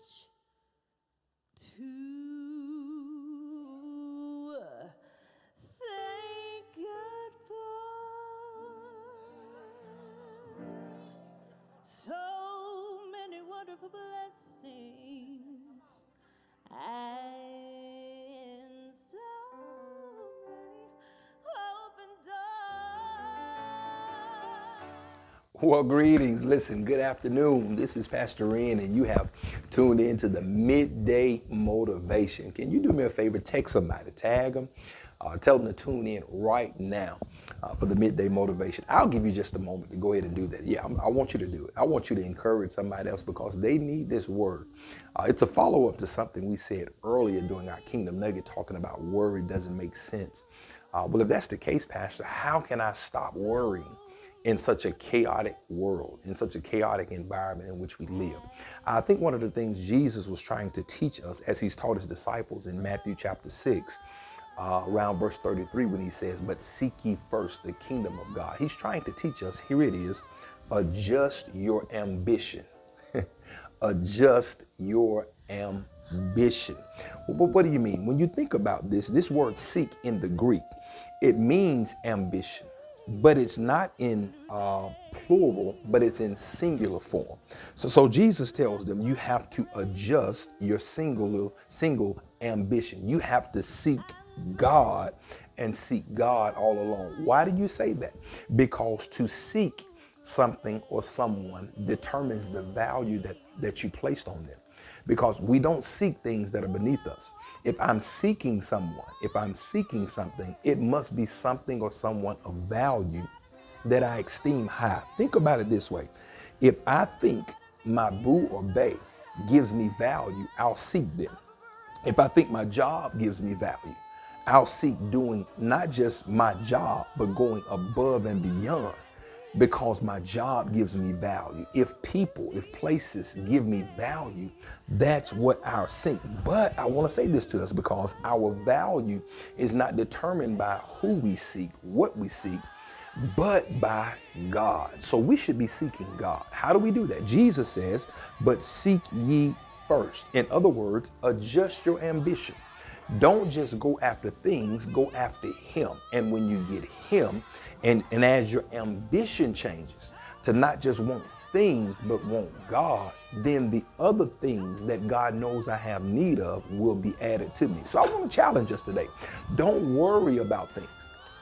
to thank God for. So many wonderful blessings and so many open doors. Well, greetings. Listen, good afternoon. This is Pastor Ren, and you have tuned into the Midday Motivation. Can you do me a favor? Text somebody, tag them, tell them to tune in right now for the Midday Motivation. I'll give you just a moment to go ahead and do that. Yeah, I want you to do it. I want you to encourage somebody else because they need this word. It's a follow-up to something we said earlier during our Kingdom Nugget talking about worry doesn't make sense. Well, if that's the case, Pastor, how can I stop worrying in such a chaotic world, in such a chaotic environment in which we live? I think one of the things Jesus was trying to teach us as he's taught his disciples in Matthew chapter 6, around verse 33, when he says, but seek ye first the kingdom of God. He's trying to teach us, here it is, adjust your ambition. Adjust your ambition. Well, what do you mean? When you think about this word seek in the Greek, it means ambition, but it's not in plural, but it's in singular form. So Jesus tells them you have to adjust your single ambition. You have to seek God and seek God all along. Why do you say that? Because to seek something or someone determines the value that you placed on them. Because we don't seek things that are beneath us. If I'm seeking someone, if I'm seeking something, it must be something or someone of value that I esteem high. Think about it this way. If I think my boo or bae gives me value, I'll seek them. If I think my job gives me value, I'll seek doing not just my job, but going above and beyond because my job gives me value. If people, if places give me value, that's what I'll seek. But I want to say this to us because our value is not determined by who we seek, what we seek, but by God. So we should be seeking God. How do we do that? Jesus says, but seek ye first. In other words, adjust your ambition. Don't just go after things, go after him. And when you get him, and as your ambition changes to not just want things, but want God, then the other things that God knows I have need of will be added to me. So I want to challenge us today. Don't worry about things.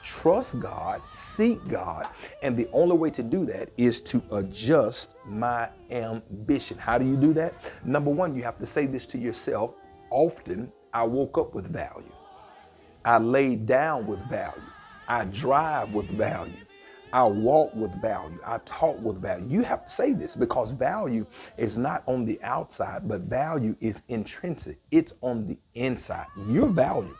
Trust God, seek God, and the only way to do that is to adjust my ambition. How do you do that? Number one, you have to say this to yourself often. I woke up with value. I laid down with value. I drive with value. I walk with value. I talk with value. You have to say this because value is not on the outside, but value is intrinsic. It's on the inside. You're valuable.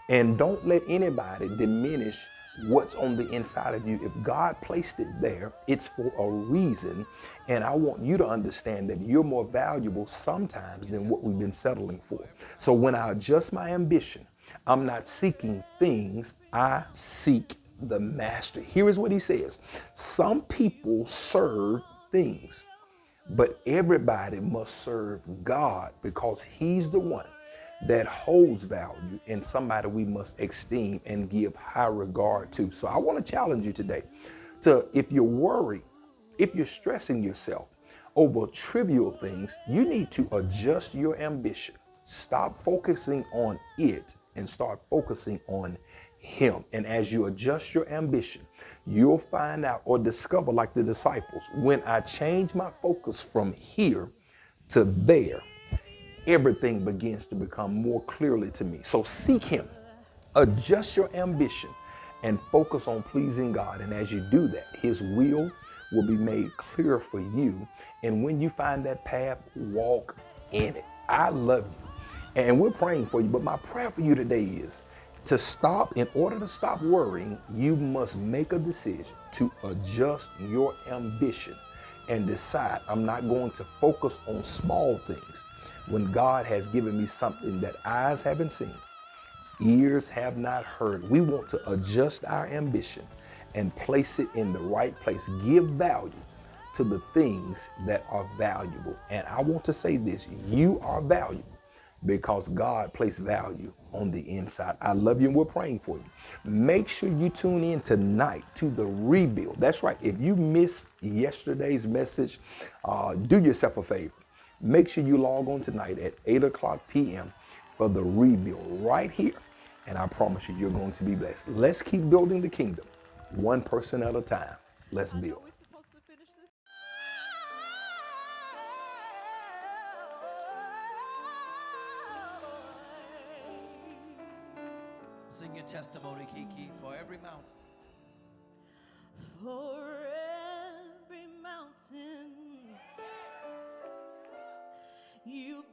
And don't let anybody diminish what's on the inside of you. If God placed it there, it's for a reason. And I want you to understand that you're more valuable sometimes than what we've been settling for. So when I adjust my ambition, I'm not seeking things, I seek the master. Here is what he says. Some people serve things, but everybody must serve God because he's the one that holds value and somebody we must esteem and give high regard to. So I want to challenge you today to, if you're worried, if you're stressing yourself over trivial things, you need to adjust your ambition. Stop focusing on it and start focusing on him. And as you adjust your ambition, you'll find out or discover, like the disciples, when I change my focus from here to there, everything begins to become more clearly to me. So seek him, adjust your ambition, and focus on pleasing God. And as you do that, his will be made clear for you. And when you find that path, walk in it. I love you. And we're praying for you. But my prayer for you today is to stop. In order to stop worrying, you must make a decision to adjust your ambition and decide, I'm not going to focus on small things. When God has given me something that eyes haven't seen, ears have not heard, we want to adjust our ambition and place it in the right place. Give value to the things that are valuable. And I want to say this, you are valuable because God placed value on the inside. I love you and we're praying for you. Make sure you tune in tonight to the rebuild. That's right. If you missed yesterday's message, do yourself a favor. Make sure you log on tonight at 8 o'clock p.m. for the rebuild right here. And I promise you, you're going to be blessed. Let's keep building the kingdom, one person at a time. Let's build. We're supposed to finish this. Sing your testimony, Kiki, for every mountain. For every mountain you've